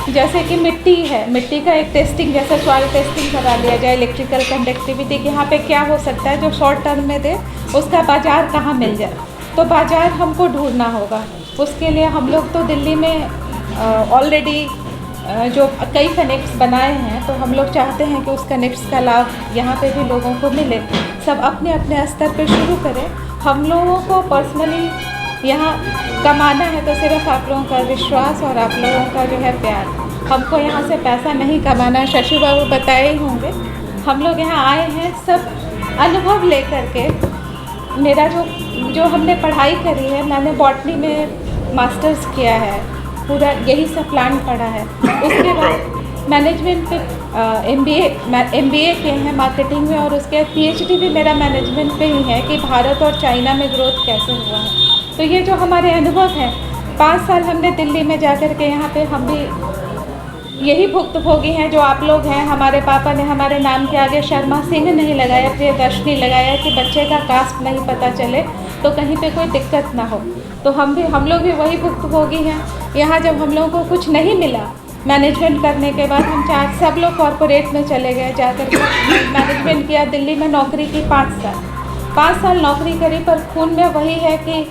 जैसे कि मिट्टी है, मिट्टी का एक टेस्टिंग जैसे सॉइल टेस्टिंग करा लिया जाए, इलेक्ट्रिकल कंडक्टिविटी कि यहाँ पे क्या हो सकता है जो शॉर्ट टर्म में दे, उसका बाज़ार कहाँ मिल जाए, तो बाज़ार हमको ढूंढना होगा। उसके लिए हम लोग तो दिल्ली में ऑलरेडी जो कई कनेक्ट्स बनाए हैं, तो हम लोग चाहते हैं कि उस कनेक्ट्स का लाभ यहाँ पे भी लोगों को मिले। सब अपने अपने स्तर पे शुरू करें। हम लोगों को पर्सनली यहाँ कमाना है तो सिर्फ आप लोगों का विश्वास और आप लोगों का जो है प्यार। हमको यहाँ से पैसा नहीं कमाना, शशि बाबू बताए ही होंगे। हम लोग यहाँ आए हैं सब अनुभव लेकर के। मेरा जो हमने पढ़ाई करी है, मैंने बॉटनी में मास्टर्स किया है, पूरा यही सब प्लांट पढ़ा है। उसके बाद मैनेजमेंट पे MBA किए हैं मार्केटिंग में और उसके बाद PhD भी मेरा मैनेजमेंट पे ही है कि भारत और चाइना में ग्रोथ कैसे हुआ है। तो ये जो हमारे अनुभव हैं, 5 साल हमने दिल्ली में जाकर के यहाँ पे हम भी यही भुक्तभोगी हैं जो आप लोग हैं। हमारे पापा ने हमारे नाम के आगे शर्मा सिंह नहीं लगाया, प्रियदर्शनी लगाया कि बच्चे का कास्ट नहीं पता चले तो कहीं पे कोई दिक्कत ना हो। तो हम लोग भी वही भुक्तभोगी हैं। यहाँ जब हम लोगों को कुछ नहीं मिला मैनेजमेंट करने के बाद, हम सब लोग कॉरपोरेट में चले गए, जाकर के मैनेजमेंट किया, दिल्ली में नौकरी की 5 साल नौकरी करी। पर खून में वही है कि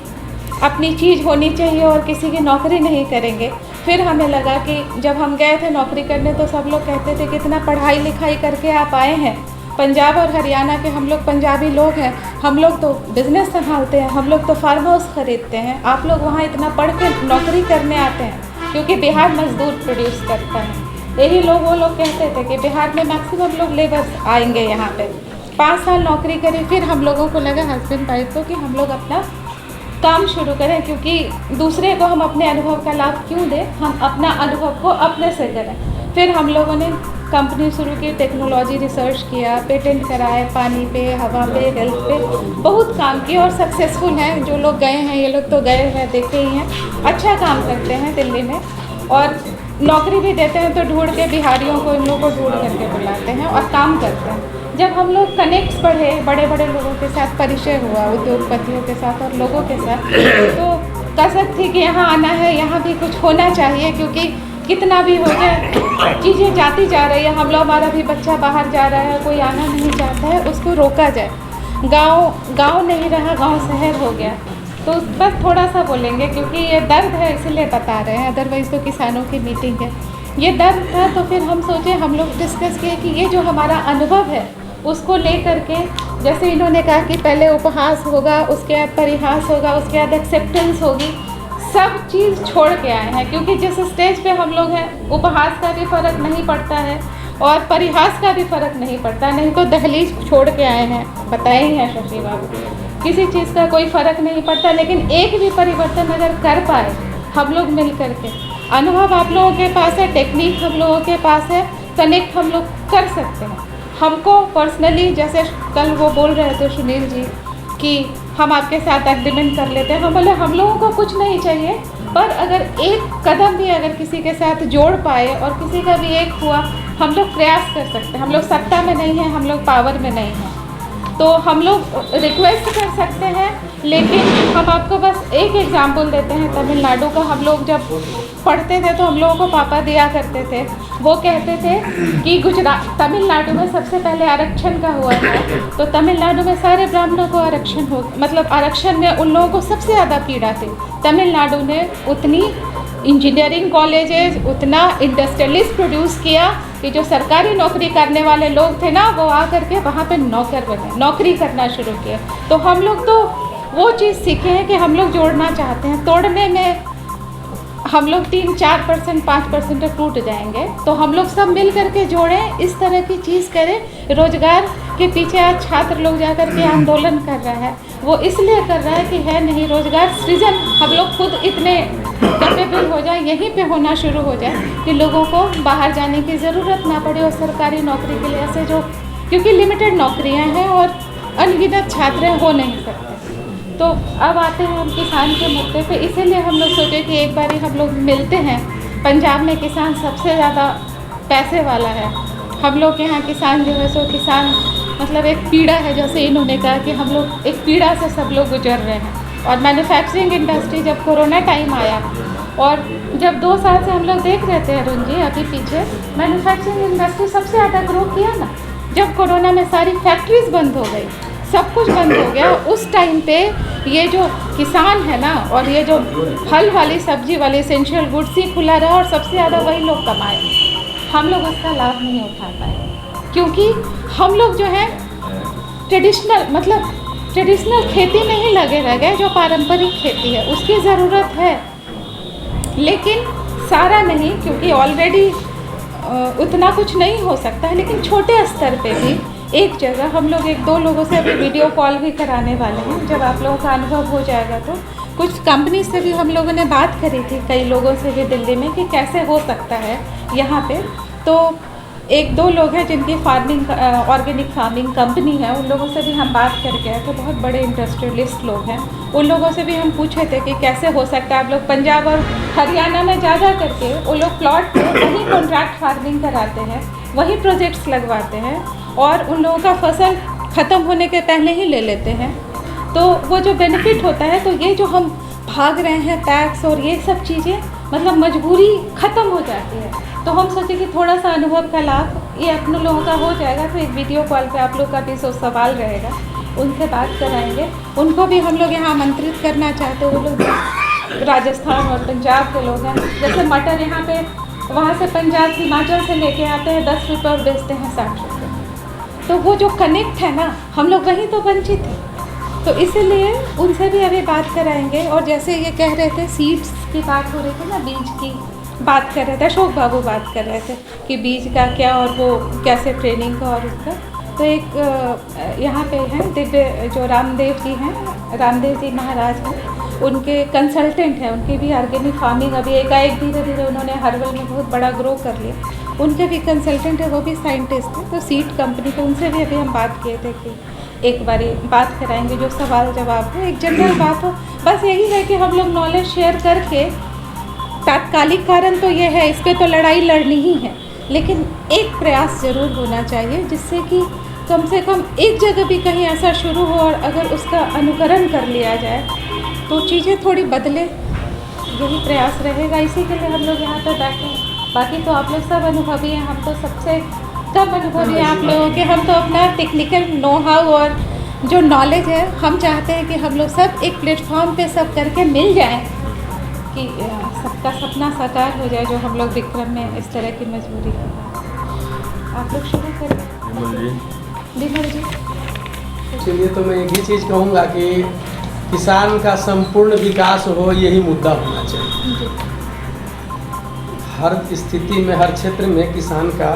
अपनी चीज़ होनी चाहिए और किसी की नौकरी नहीं करेंगे। फिर हमें लगा कि जब हम गए थे नौकरी करने तो सब लोग कहते थे कितना पढ़ाई लिखाई करके आप आए हैं। पंजाब और हरियाणा के हम लोग पंजाबी लोग हैं, हम लोग तो बिज़नेस संभालते हैं, हम लोग तो फार्म हाउस खरीदते हैं, आप लोग वहाँ इतना पढ़ के नौकरी करने आते हैं क्योंकि बिहार मजदूर प्रोड्यूस करता है। यही वो लोग कहते थे कि बिहार में मैक्सिमम लोग लेबर्स आएंगे यहाँ पे। 5 साल नौकरी करी, फिर हम लोगों को लगा हस्बैंड वाइफ को कि हम लोग अपना काम शुरू करें, क्योंकि दूसरे को हम अपने अनुभव का लाभ क्यों दें, हम अपना अनुभव को अपने से करें। फिर हम लोगों ने कंपनी शुरू की, टेक्नोलॉजी रिसर्च किया, पेटेंट कराए, पानी पे, हवा पे, हेल्थ पे बहुत काम किया और सक्सेसफुल हैं। जो लोग गए हैं, ये लोग तो गए हैं, देखे ही हैं, अच्छा काम करते हैं दिल्ली में और नौकरी भी देते हैं। तो ढूंढ के बिहारियों को, इन लोगों को ढूंढ करके बुलाते हैं और काम करते हैं। जब हम लोग कनेक्ट्स बढ़े, बड़े बड़े लोगों के साथ परिचय हुआ, उद्योगपतियों के साथ और लोगों के साथ, तो कसक थी कि यहाँ आना है, यहाँ भी कुछ होना चाहिए, क्योंकि कितना भी हो जाए चीज़ें जाती जा रही है। हम लोग, हमारा भी बच्चा बाहर जा रहा है, कोई आना नहीं चाहता है, उसको रोका जाए। गांव नहीं रहा, गांव शहर हो गया। तो बस थोड़ा सा बोलेंगे क्योंकि ये दर्द है इसलिए बता रहे हैं, अदरवाइज़ तो किसानों की मीटिंग है। ये दर्द था तो फिर हम सोचे, हम लोग डिस्कस किए कि ये जो हमारा अनुभव है उसको ले करके, जैसे इन्होंने कहा कि पहले उपहास होगा, उसके बाद परिहास होगा, उसके बाद एक्सेप्टेंस होगी, सब चीज़ छोड़ के आए हैं। क्योंकि जिस स्टेज पे हम लोग हैं, उपहास का भी फ़र्क नहीं पड़ता है और परिहास का भी फ़र्क नहीं पड़ता, नहीं तो दहलीज छोड़ के आए हैं, बताए ही हैं शशि बाबू। किसी चीज़ का कोई फ़र्क नहीं पड़ता, लेकिन एक भी परिवर्तन अगर कर पाए हम लोग मिल करके, अनुभव आप लोगों के पास है, टेक्निक हम लोगों के पास है, कनेक्ट हम लोग कर सकते हैं। हमको पर्सनली, जैसे कल वो बोल रहे थे सुनील जी कि हम आपके साथ एग्रीमेंट कर लेते हैं, हम बोले हम लोगों को कुछ नहीं चाहिए, पर अगर एक कदम भी अगर किसी के साथ जोड़ पाए और किसी का भी एक हुआ, हम लोग प्रयास कर सकते हैं। हम लोग सत्ता में नहीं हैं, हम लोग पावर में नहीं हैं, तो हम लोग रिक्वेस्ट कर सकते हैं लेकिन हम आपको बस एक एग्जाम्पल देते हैं तमिलनाडु का। हम लोग जब पढ़ते थे तो हम लोगों को पापा दिया करते थे, वो कहते थे कि तमिलनाडु में सबसे पहले आरक्षण का हुआ था, तो तमिलनाडु में सारे ब्राह्मणों को आरक्षण हो, मतलब आरक्षण में उन लोगों को सबसे ज़्यादा पीड़ा थी। तमिलनाडु ने उतनी इंजीनियरिंग कॉलेजेस, उतना इंडस्ट्रियलिस्ट प्रोड्यूस किया कि जो सरकारी नौकरी करने वाले लोग थे ना, वो आकर के वहाँ पे नौकर बने, नौकरी करना शुरू किया। तो हम लोग तो वो चीज़ सीखे हैं कि हम लोग जोड़ना चाहते हैं, तोड़ने में हम लोग 3-4%, 5% टूट जाएंगे। तो हम लोग सब मिल करके जोड़ें, इस तरह की चीज़ करें। रोजगार के पीछे आज छात्र लोग जा कर के आंदोलन कर रहा है, वो इसलिए कर रहा है कि है नहीं रोजगार सृजन, हम लोग खुद इतने कैपेबल हो जाए, यहीं पे होना शुरू हो जाए कि लोगों को बाहर जाने की ज़रूरत ना पड़े और सरकारी नौकरी के लिए ऐसे जो, क्योंकि लिमिटेड नौकरियां हैं और अनगिनत छात्र हो नहीं सकते। तो अब आते हैं हम किसान के मुद्दे पे, इसीलिए हम लोग सोचे कि एक बार हम लोग मिलते हैं। पंजाब में किसान सबसे ज़्यादा पैसे वाला है, हम लोग के यहाँ किसान जो है सो किसान मतलब एक पीड़ा है, जैसे इन्होंने कहा कि हम लोग एक पीड़ा से सब लोग गुजर रहे हैं। और मैन्युफैक्चरिंग इंडस्ट्री जब कोरोना टाइम आया और जब 2 साल से हम लोग देख रहे थे अरुण जी अभी पीछे, मैन्युफैक्चरिंग इंडस्ट्री सबसे ज़्यादा ग्रो किया ना जब कोरोना में सारी फैक्ट्रीज बंद हो गई, सब कुछ बंद हो गया। उस टाइम पे ये जो किसान है ना और ये जो फल वाली सब्जी वाली एसेंशियल गुड्स ही खुला रहा और सबसे ज़्यादा वही लोग कमाए, हम लोग उसका लाभ नहीं उठा पाए क्योंकि हम लोग जो है ट्रेडिशनल खेती में ही लगे रह गए। जो पारंपरिक खेती है उसकी ज़रूरत है, लेकिन सारा नहीं, क्योंकि ऑलरेडी उतना कुछ नहीं हो सकता है। लेकिन छोटे स्तर पे भी एक जगह हम लोग 1-2 लोगों से अभी वीडियो कॉल भी कराने वाले हैं, जब आप लोगों का अनुभव हो जाएगा तो। कुछ कंपनी से भी हम लोगों ने बात करी थी, कई लोगों से भी दिल्ली में, कि कैसे हो सकता है यहाँ पे। तो 1-2 लोग हैं जिनकी फार्मिंग ऑर्गेनिक फार्मिंग कंपनी है, उन लोगों से भी हम बात करके आए थे, बहुत बड़े इंडस्ट्रियलिस्ट लोग हैं। उन लोगों से भी हम पूछे थे कि कैसे हो सकता है आप लोग पंजाब और हरियाणा में जा करके वो लोग प्लॉट पे वही कॉन्ट्रैक्ट फार्मिंग कराते हैं, वही प्रोजेक्ट्स लगवाते हैं और उन लोगों का फसल ख़त्म होने के पहले ही ले लेते हैं। तो वो जो बेनिफिट होता है, तो ये जो हम भाग रहे हैं टैक्स और ये सब चीज़ें, मतलब मजबूरी ख़त्म हो जाती है। तो हम सोचे कि थोड़ा सा अनुभव का लाभ ये अपने लोगों का हो जाएगा, तो एक वीडियो कॉल पे आप लोग का भी सवाल रहेगा, उनसे बात कराएंगे। उनको भी हम लोग यहाँ आमंत्रित करना चाहते हैं, वो लोग राजस्थान और पंजाब के लोग हैं। जैसे मटर यहाँ पे वहाँ से पंजाब हिमाचल से लेके आते हैं 10 रुपये और बेचते हैं 60 रुपये। तो वो जो कनेक्ट है ना, हम लोग वहीं तो वंचित हैं, तो इसीलिए उनसे भी अभी बात कराएंगे। और जैसे ये कह रहे थे सीड्स की बात हो रही थी ना, बीज की बात कर रहे थे, अशोक बाबू बात कर रहे थे कि बीज का क्या और वो कैसे ट्रेनिंग का और उसका। तो एक यहाँ पे हैं दिव्य जो रामदेव जी हैं, रामदेव जी महाराज हैं, उनके कंसल्टेंट हैं, उनकी भी ऑर्गेनिक फार्मिंग अभी एकाएक धीरे धीरे उन्होंने हर्बल में बहुत बड़ा ग्रो कर लिया। उनके भी कंसल्टेंट है, वो भी साइंटिस्ट हैं, तो सीड कंपनी पे उनसे भी अभी हम बात किए थे कि एक बारी बात कराएंगे, जो सवाल जवाब हो, एक जनरल बात हो। बस यही है कि हम लोग नॉलेज शेयर करके, तात्कालिक कारण तो ये है, इस पर तो लड़ाई लड़नी ही है, लेकिन एक प्रयास ज़रूर होना चाहिए जिससे कि कम से कम एक जगह भी कहीं ऐसा शुरू हो और अगर उसका अनुकरण कर लिया जाए तो चीज़ें थोड़ी बदले, यही प्रयास रहेगा। इसी के लिए हम लोग यहाँ पर बैठे हैं। बाकी तो आप लोग सब अनुभवी हैं, हम तो सबसे कम अनुभवी हैं आप लोगों के। हम तो अपना टेक्निकल नो हाउ और जो नॉलेज है, हम चाहते हैं कि हम लोग सब एक प्लेटफॉर्म पे सब करके मिल जाएं कि सबका सपना साकार हो जाए, जो हम लोग विक्रम में इस तरह की मजबूरी है। आप लोग शुरू करें। विमल जी। चलिए, तो मैं एक ही चीज़ कहूँगा कि किसान का संपूर्ण विकास हो, यही मुद्दा होना चाहिए। हर स्थिति में, हर क्षेत्र में किसान का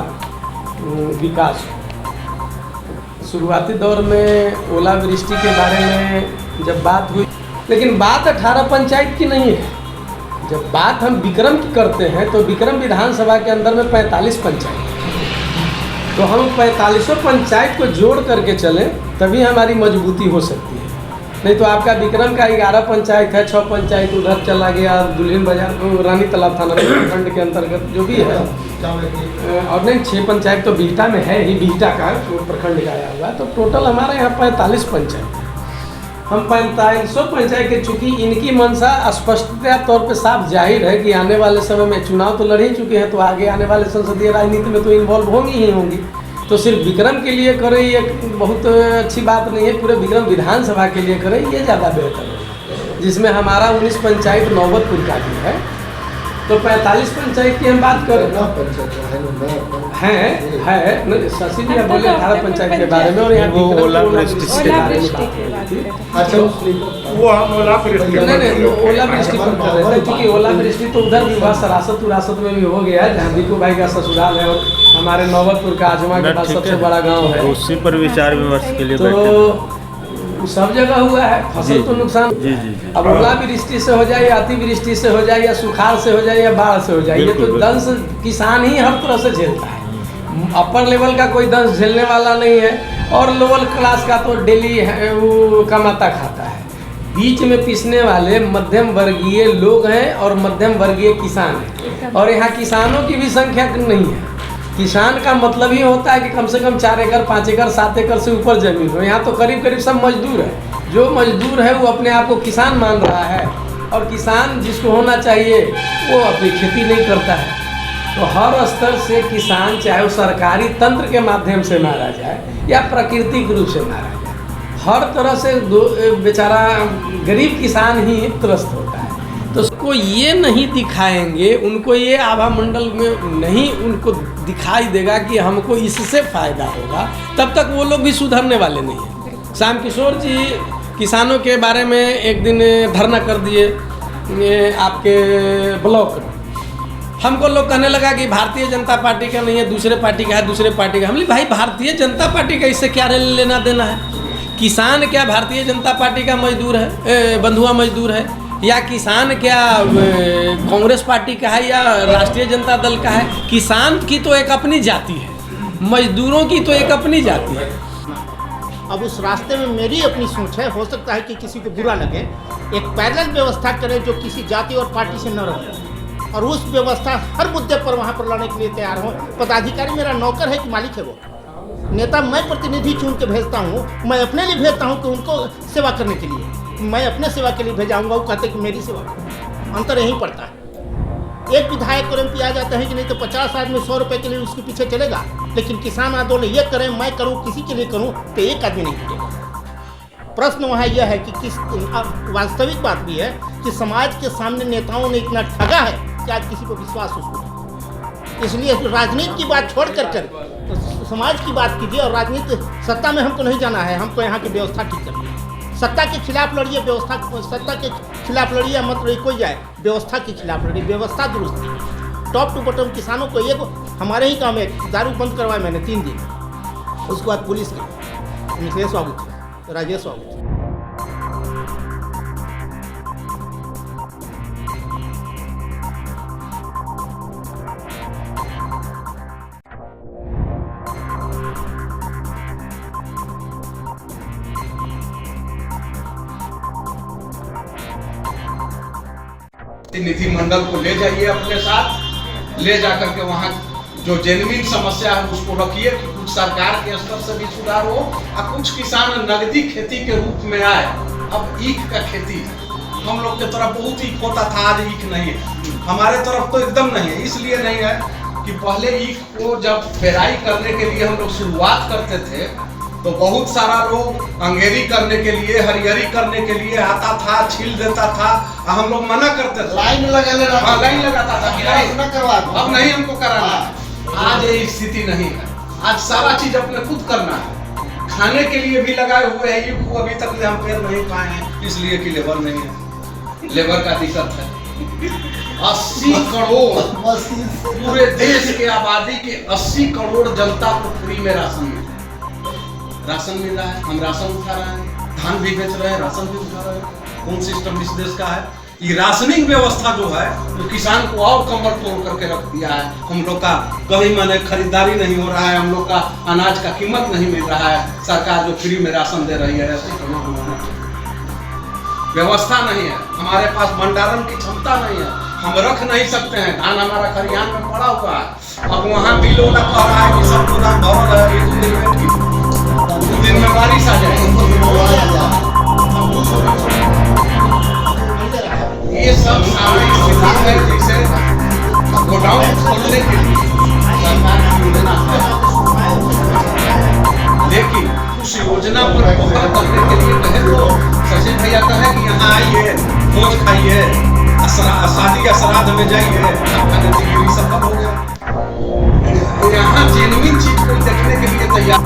विकास हो। शुरुआती दौर में ओलावृष्टि के बारे में जब बात हुई, लेकिन बात 18 पंचायत की नहीं है। जब बात हम विक्रम की करते हैं तो विक्रम विधानसभा के अंदर में 45 पंचायत, तो हम 45 पंचायत को जोड़ करके चलें, तभी हमारी मजबूती हो सकती है। नहीं तो आपका विक्रम का 11 पंचायत है, 6 पंचायत उधर चला गया, दुल्हिन बाजार, रानी तालाब थाना प्रखंड के अंतर्गत जो भी है, और नहीं 6 पंचायत तो बिहटा में है ही, बिहटा का प्रखंड का आया हुआ, तो टोटल हमारे यहाँ 45 पंचायत। हम 4500 पंचायत के, चूंकि इनकी मंशा स्पष्टता तौर पे साफ जाहिर है कि आने वाले समय में चुनाव तो लड़ ही चुके हैं, तो आगे आने वाले संसदीय राजनीति में तो इन्वॉल्व होंगी ही होंगी। तो सिर्फ विक्रम के लिए करें ये बहुत अच्छी बात नहीं है, पूरे विक्रम विधानसभा के लिए करें ये ज़्यादा बेहतर है, जिसमें हमारा 19 पंचायत नौबतपुर का भी है। तो 45 पंचायत की हम बात करें है शशि जी बोले 18 पंचायत के बारे में, और यहाँ वो विक्रम ओलावृष्टि के बारे में बात कर रही थी। अच्छा वो हम ओलावृष्टि नहीं ओलावृष्टि पर कर रहे थे, क्योंकि ओलावृष्टि तो उधर भी हुआ, सरासत उरासत में भी हो गया है, जहाँ दीपू भाई का ससुराल है और हमारे नौबतपुर का आजमा के पास सबसे बड़ा गाँव है, उसी पर विचार विमर्श के लिए तो सब जगह हुआ है। फसल तो नुकसान अब ओलावृष्टि से हो जाए या अतिवृष्टि से हो जाए या सुखाड़ से हो जाए या बाढ़ से हो जाए, ये तो दंश किसान ही हर तरह से झेलता है। अपर लेवल का कोई दंश झेलने वाला नहीं है, और लोअर क्लास का तो डेली वो कमाता खाता है। बीच में पिसने वाले मध्यम वर्गीय लोग हैं और मध्यम वर्गीय किसान हैं, और यहाँ किसानों की भी संख्या नहीं है। किसान का मतलब ही होता है कि कम से कम 4 एकड़ 5 एकड़ 7 एकड़ से ऊपर जमीन हो। यहाँ तो करीब करीब सब मजदूर है, जो मजदूर है वो अपने आप को किसान मान रहा है, और किसान जिसको होना चाहिए वो अपनी खेती नहीं करता है। तो हर स्तर से किसान, चाहे वो सरकारी तंत्र के माध्यम से मारा जाए या प्राकृतिक रूप से मारा जाए, हर तरह से बेचारा गरीब किसान ही त्रस्त होता है। तो उसको ये नहीं दिखाएंगे, उनको ये आभा मंडल में नहीं उनको दिखाई देगा कि हमको इससे फ़ायदा होगा, तब तक वो लोग भी सुधरने वाले नहीं हैं। श्याम किशोर जी किसानों के बारे में एक दिन धरना कर दिए आपके ब्लॉक में। हमको लोग कहने लगा कि भारतीय जनता पार्टी का नहीं है, दूसरे पार्टी का है, दूसरे पार्टी का। हमने भाई भारतीय जनता पार्टी का इससे क्या लेना देना है? किसान क्या भारतीय जनता पार्टी का मजदूर है, बंधुआ मजदूर है, या किसान क्या कांग्रेस पार्टी का है या राष्ट्रीय जनता दल का है? किसान की तो एक अपनी जाति है, मजदूरों की तो एक अपनी जाति है। अब उस रास्ते में मेरी अपनी सोच है, हो सकता है कि किसी को बुरा लगे, एक पैरेलल व्यवस्था करें जो किसी जाति और पार्टी से न रहे, और उस व्यवस्था हर मुद्दे पर वहाँ पर लड़ने के लिए तैयार हो। पदाधिकारी मेरा नौकर है कि मालिक है? वो नेता मैं प्रतिनिधि चुन के भेजता हूँ, मैं अपने लिए भेजता हूँ कि उनको सेवा करने के लिए, मैं अपने सेवा के लिए भेजाऊंगा, वो कहते कि मेरी सेवा। अंतर यही पड़ता है। एक विधायक और एमपी आ जाते हैं कि नहीं तो 50 आदमी 100 रुपये के लिए उसके पीछे चलेगा, लेकिन किसान आंदोलन ये करें, मैं करूं, किसी के लिए करूं, तो एक आदमी नहीं जुटेगा। प्रश्न वहाँ यह है कि किस वास्तविक बात भी है कि समाज के सामने नेताओं ने इतना ठगा है कि आज किसी को विश्वास उसको। इसलिए राजनीति की बात छोड़ कर तो समाज की बात कीजिए, और राजनीति सत्ता में हमको नहीं जाना है, हमको यहाँ की व्यवस्था ठीक करनी है। सत्ता के खिलाफ लड़िए, व्यवस्था, सत्ता के खिलाफ लड़िए मत लड़िए, कोई जाए, व्यवस्था के खिलाफ लड़िए, व्यवस्था दुरुस्त। टॉप टू बॉटम किसानों को ये हमारे ही काम है, दारू बंद करवाए मैंने 3 दिन, उसके बाद पुलिस की मिथिलेश बाबू थे, राजेश बाबू थे। प्रतिनिधि मंडल को ले जाइए अपने साथ, ले जाकर के वहाँ जो जेन्युइन समस्या है उसको रखिए कि कुछ सरकार के स्तर से भी सुधार हो, और कुछ किसान नगदी खेती के रूप में आए। अब ईख का खेती हम लोग के तरफ बहुत ईख होता था, आज ईख नहीं है हमारे तरफ, तो एकदम नहीं है। इसलिए नहीं है कि पहले ईख को जब पेराई करने के लिए हम लोग शुरुआत करते थे तो बहुत सारा लोग अंगेरी करने के लिए, हरियरी करने के लिए आता था, छील देता था, हम लोग मना करते थे, लाइन लगा लेना, लाइन लगाता था कि अब नहीं हमको कराना। आज ये स्थिति नहीं है, आज सारा चीज अपने खुद करना है। खाने के लिए भी लगाए हुए हैं, ये अभी तक हम पेड़ नहीं पाए हैं, इसलिए कि लेबर नहीं है, लेबर का दिक्कत है। 80 करोड़ पूरे देश के आबादी के 80 करोड़ जनता को फ्री में राशन मिल रहा है। हम राशन उठा रहे हैं, धान भी बेच रहे हैं, राशन भी उठा रहे हैं। कौन सिस्टम इस देश का है? ये राशनिंग व्यवस्था जो है वो किसान को और कमर तोड़ करके रख दिया है। हम लोग का कभी मैंने खरीदारी नहीं हो रहा है, हम लोग का अनाज का कीमत नहीं मिल रहा है। सरकार जो फ्री में राशन दे रही है, व्यवस्था नहीं है, हमारे पास भंडारण की क्षमता नहीं है, हम रख नहीं सकते हैं। धान हमारा खरियान में पड़ा हुआ है, अब वहाँ भी लोग कह रहा है कि सब गोदाम भरल है, 2 दिन में बारिश आ जाएगी। ये सब सामने स्थिति है, जैसे गोडाउन खोलने के लिए सरकार की योजना है, लेकिन उस योजना पर पकड़ करने के लिए कहे तो सचिन भैया कहे कि यहाँ आइए, भोज खाइए, शादी या श्राद्ध में जाइए, आपका नतीजा सफल हो गया। यहाँ जेन्युइन चीज को देखने के लिए तैयार